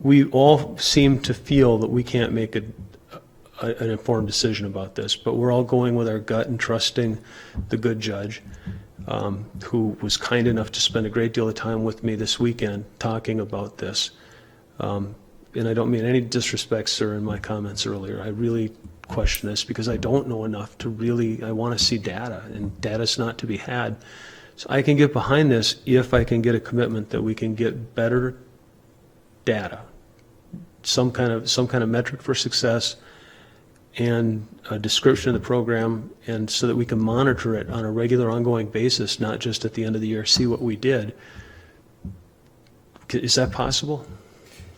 we all seem to feel that we can't make an informed decision about this, but we're all going with our gut and trusting the good judge, who was kind enough to spend a great deal of time with me this weekend talking about this. And I don't mean any disrespect, sir, in my comments earlier. I really question this because I don't know enough to really, I want to see data, and data's not to be had. So I can get behind this if I can get a commitment that we can get better data, some kind of metric for success, and a description of the program, and so that we can monitor it on a regular, ongoing basis, not just at the end of the year, see what we did. Is that possible?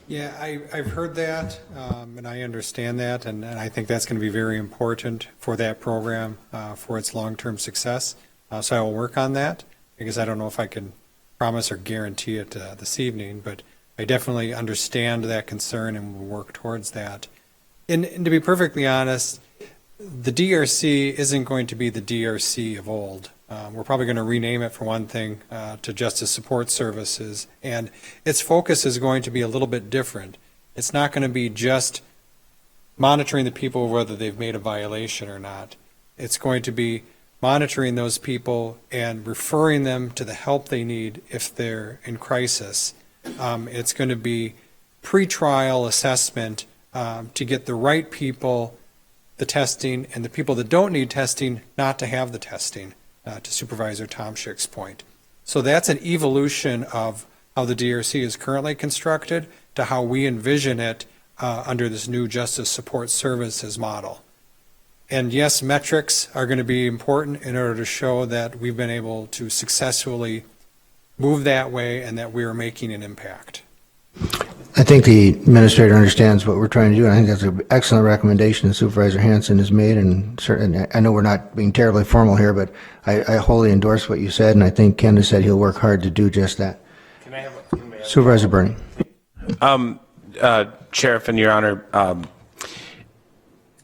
Yeah, I've heard that, and I understand that, and I think that's going to be very important for that program, for its long-term success. So I will work on that, because I don't know if I can promise or guarantee it this evening, but I definitely understand that concern and will work towards that. And to be perfectly honest, the DRC isn't going to be the DRC of old. We're probably going to rename it, for one thing, to Justice Support Services, and its focus is going to be a little bit different. It's not going to be just monitoring the people whether they've made a violation or not. It's going to be monitoring those people and referring them to the help they need if they're in crisis. It's going to be pre-trial assessment to get the right people the testing, and the people that don't need testing not to have the testing, to Supervisor Tomczyk's point. So that's an evolution of how the DRC is currently constructed to how we envision it under this new Justice Support Services model. And yes, metrics are going to be important in order to show that we've been able to successfully move that way and that we are making an impact. I think the administrator understands what we're trying to do, and I think that's an excellent recommendation that Supervisor Hanson has made, and certainly, I know we're not being terribly formal here, but I wholly endorse what you said, and I think Ken has said he'll work hard to do just that. Supervisor Bernie. Sheriff, and Your Honor,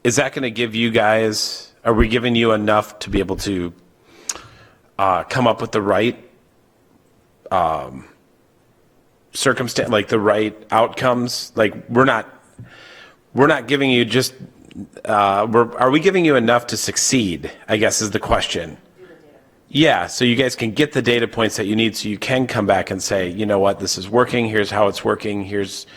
is that going to give you guys, are we giving you enough to be able to come up with the right circumstance, like the right outcomes? Like we're not giving you just, are we giving you enough to succeed, I guess is the question. Yeah, so you guys can get the data points that you need so you can come back and say, you know what, this is working, here's how it's working, here's,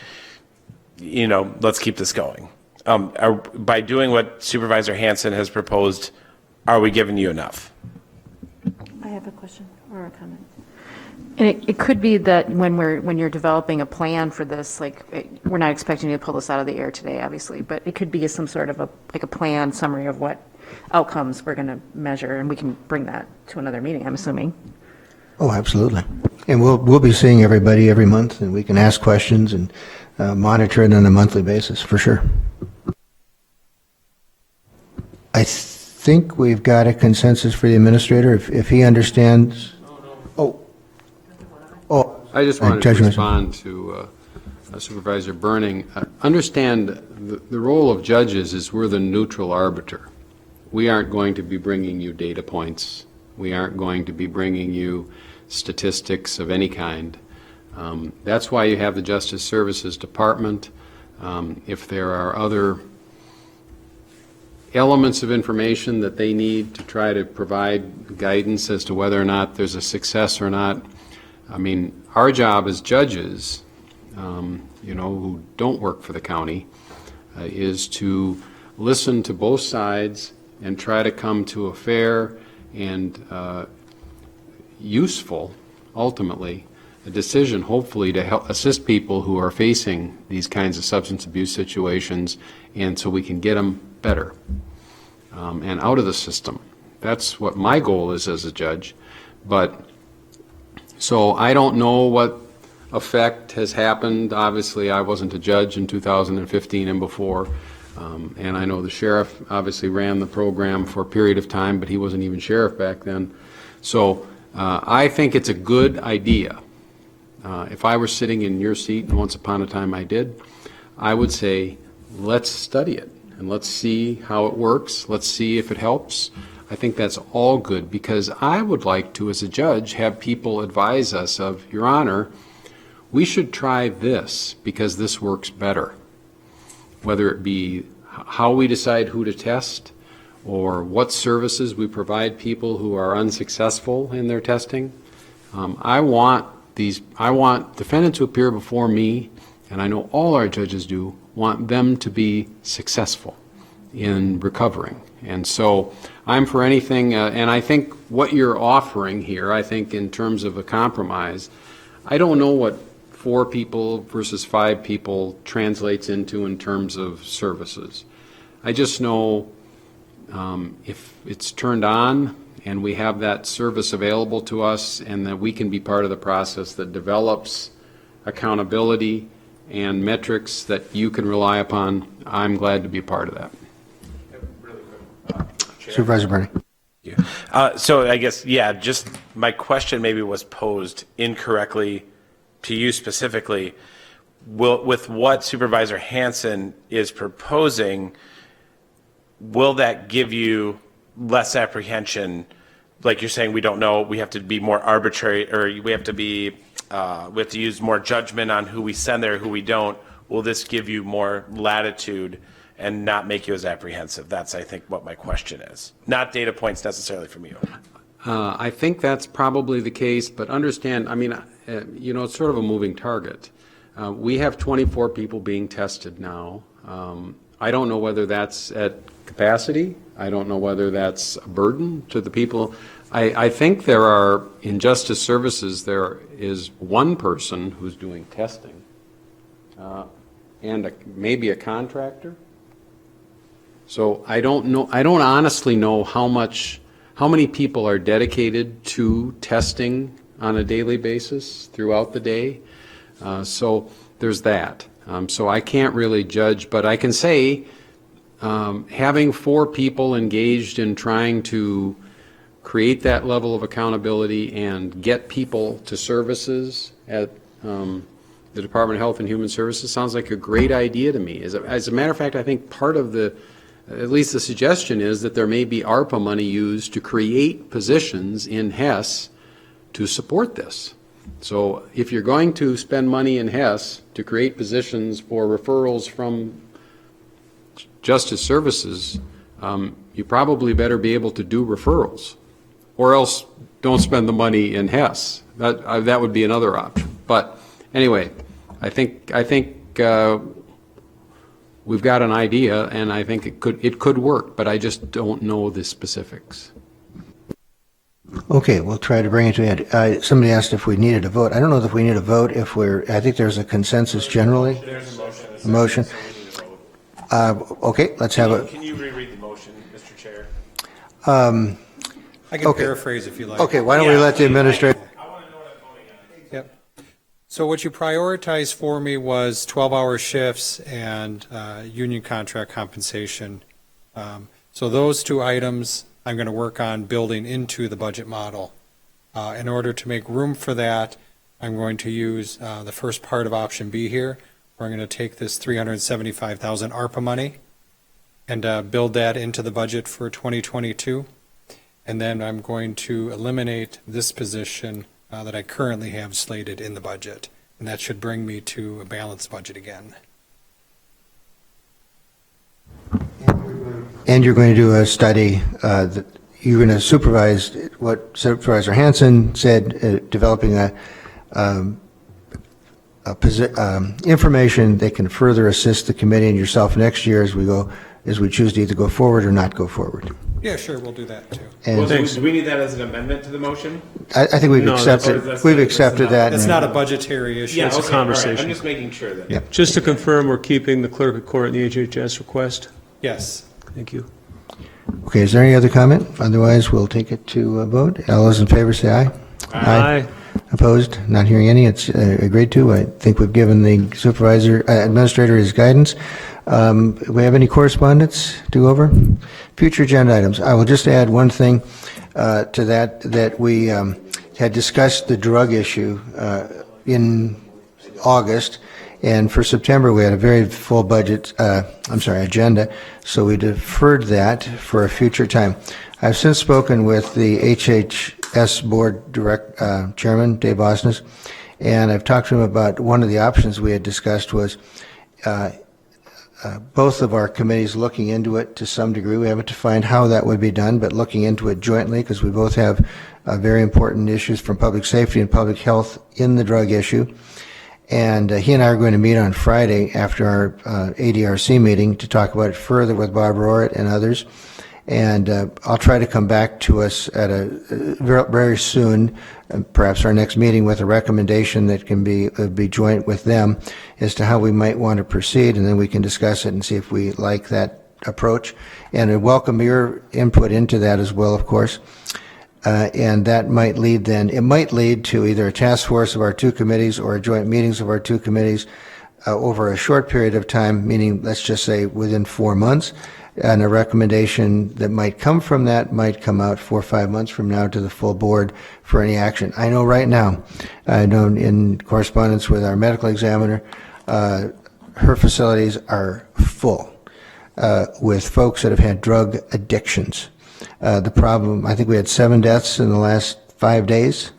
let's keep this going. By doing what Supervisor Hanson has proposed, are we giving you enough? I have a question or a comment. And it could be that when you're developing a plan for this, we're not expecting you to pull this out of the air today, obviously, but it could be some sort of a plan summary of what outcomes we're going to measure, and we can bring that to another meeting, I'm assuming. Oh, absolutely. And we'll be seeing everybody every month, and we can ask questions and monitor it on a monthly basis, for sure. I think we've got a consensus for the administrator, if he understands. I just wanted to Judge Mason. respond to Supervisor Burning. Understand the role of judges is we're the neutral arbiter. We aren't going to be bringing you data points. We aren't going to be bringing you statistics of any kind. That's why you have the Justice Services Department. If there are other elements of information that they need to try to provide guidance as to whether or not there's a success or not, I mean, our job as judges, who don't work for the county, is to listen to both sides and try to come to a fair and useful, ultimately, a decision, hopefully, to help assist people who are facing these kinds of substance abuse situations, and so we can get them better and out of the system. That's what my goal is as a judge. But so I don't know what effect has happened. Obviously, I wasn't a judge in 2015 and before. And I know the sheriff obviously ran the program for a period of time, but he wasn't even sheriff back then. So I think it's a good idea. If I were sitting in your seat, and once upon a time I did, I would say, let's study it and let's see how it works. Let's see if it helps. I think that's all good, because I would like to, as a judge, have people advise us of, Your Honor, we should try this because this works better. Whether it be how we decide who to test or what services we provide people who are unsuccessful in their testing. I want defendants who appear before me, and I know all our judges do, want them to be successful in recovering. And so I'm for anything, and I think what you're offering here, I think in terms of a compromise, I don't know what 4 people versus 5 people translates into in terms of services. I just know if it's turned on and we have that service available to us and that we can be part of the process that develops accountability and metrics that you can rely upon, I'm glad to be a part of that. Supervisor Bernie. So I guess, just my question maybe was posed incorrectly to you specifically. With what Supervisor Hanson is proposing, will that give you less apprehension? Like you're saying, we don't know, we have to be more arbitrary, or we have to use more judgment on who we send there, who we don't. Will this give you more latitude and not make you as apprehensive? That's, I think, what my question is. Not data points necessarily from you. I think that's probably the case, but understand, it's sort of a moving target. We have 24 people being tested now. I don't know whether that's at capacity. I don't know whether that's a burden to the people. I think there are, in Justice Services, there is one person who's doing testing and maybe a contractor. So I don't know. I don't honestly know how many people are dedicated to testing on a daily basis throughout the day. So there's that. So I can't really judge, but I can say having 4 people engaged in trying to create that level of accountability and get people to services at the Department of Health and Human Services sounds like a great idea to me. As a matter of fact, I think part of the at least the suggestion is that there may be ARPA money used to create positions in Hess to support this. So if you're going to spend money in Hess to create positions for referrals from Justice Services, you probably better be able to do referrals, or else don't spend the money in Hess. That would be another option. But anyway, I think we've got an idea, and I think it could work, but I just don't know the specifics. Okay, we'll try to bring it to end. Somebody asked if we needed a vote. I don't know if we need a vote if I think there's a consensus generally. There's a motion. A motion. So we need a vote. Okay, let's have a, Can you reread the motion, Mr. Chair? I can Okay. paraphrase if you like. okay, why don't we let the administrator, I want to know what I'm voting on. Yep. So what you prioritized for me was 12-hour shifts and union contract compensation. So those two items I'm going to work on building into the budget model. In order to make room for that, I'm going to use the first part of option B here. We're going to take this $375,000 ARPA money and build that into the budget for 2022. And then I'm going to eliminate this position that I currently have slated in the budget. And that should bring me to a balanced budget again. and you're going to do a study that you're going to supervise what Supervisor Hanson said, developing information that can further assist the committee and yourself next year as we choose to either go forward or not go forward. Yeah, sure, we'll do that too. And Do we need that as an amendment to the motion? I think we've No, accepted, that's- we've accepted that. It's and- not a budgetary issue. Yeah, It's a okay, all right. conversation. I'm just making sure that. Yeah. Just to confirm, we're keeping the clerk of court and the HHS request? Yes. Thank you. Okay, is there any other comment? Otherwise, we'll take it to a vote. All those in favor say aye. Aye. Opposed? Not hearing any. It's agreed to. I think we've given the administrator his guidance. Do we have any correspondence to go over? Future agenda items. I will just add one thing to that we had discussed the drug issue in August, and for September, we had a very full budget, agenda, so we deferred that for a future time. I've since spoken with the HHS Board Chairman, Dave Osnes, and I've talked to him about one of the options we had discussed was both of our committees looking into it to some degree. We haven't defined how that would be done, but looking into it jointly, because we both have very important issues from public safety and public health in the drug issue. And he and I are going to meet on Friday after our ADRC meeting to talk about it further with Bob Rohrt and others. And I'll try to come back to us at very soon, perhaps our next meeting, with a recommendation that can be joint with them as to how we might want to proceed, and then we can discuss it and see if we like that approach. And I welcome your input into that as well, of course. And that might lead to either a task force of our two committees or a joint meetings of our two committees over a short period of time, meaning let's just say within 4 months. And a recommendation that might come from that might come out 4 or 5 months from now to the full board for any action. I know right now, I know in correspondence with our medical examiner, her facilities are full with folks that have had drug addictions. The problem, I think we had 7 deaths in the last 5 days.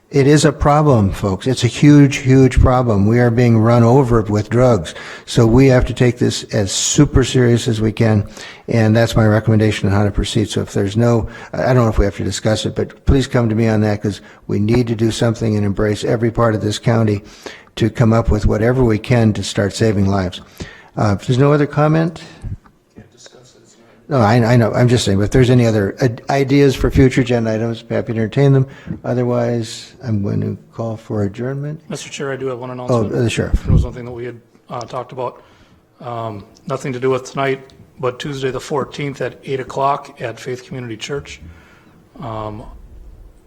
It is a problem, folks. It's a huge, huge problem. We are being run over with drugs. So we have to take this as super serious as we can, and that's my recommendation on how to proceed. So if there's I don't know if we have to discuss it, but please come to me on that, because we need to do something and embrace every part of this county to come up with whatever we can to start saving lives. If there's no other comment? No, I know. I'm just saying, if there's any other ideas for future agenda items, I'm happy to entertain them. Otherwise, I'm going to call for adjournment. Mr. Chair, I do have one Oh, announcement. the sheriff. It was something that we had talked about. Nothing to do with tonight, but Tuesday, the 14th at 8 o'clock at Faith Community Church. I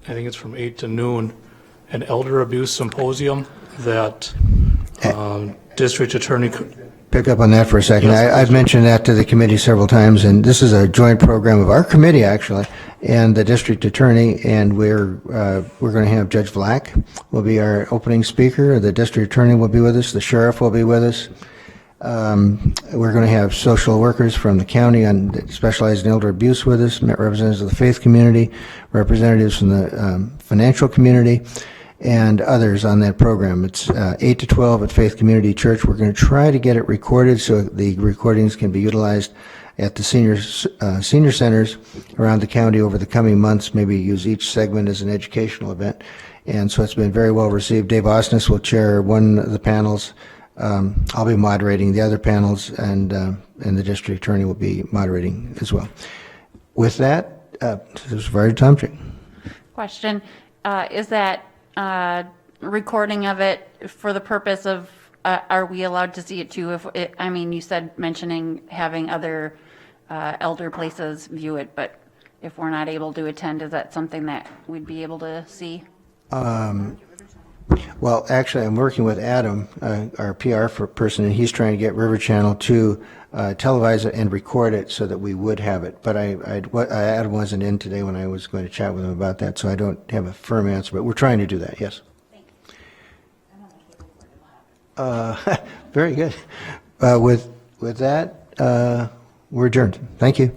think it's from 8 to noon, an elder abuse symposium that district attorney. Pick up on that for a second. Yes, I've mentioned that to the committee several times, and this is a joint program of our committee, actually, and the district attorney, and we're going to have Judge Vlack will be our opening speaker. The district attorney will be with us. The sheriff will be with us. We're going to have social workers from the county on specialized in elder abuse with us, representatives of the faith community, representatives from the financial community, and others on that program. It's 8 to 12 at Faith Community Church. We're going to try to get it recorded so the recordings can be utilized at the senior centers around the county over the coming months, maybe use each segment as an educational event. And so it's been very well received. Dave Osnes will chair one of the panels. I'll be moderating the other panels, and the district attorney will be moderating as well. With that, this is very Tomczyk. Question, is that recording of it for the purpose of, are we allowed to see it too? I mean, you said mentioning having other elder places view it, but if we're not able to attend, is that something that we'd be able to see? Well, actually, I'm working with Adam, our PR person, and he's trying to get River Channel to televise it and record it so that we would have it. But Adam wasn't in today when I was going to chat with him about that, so I don't have a firm answer. But we're trying to do that, yes. Very good. With that, we're adjourned. Thank you.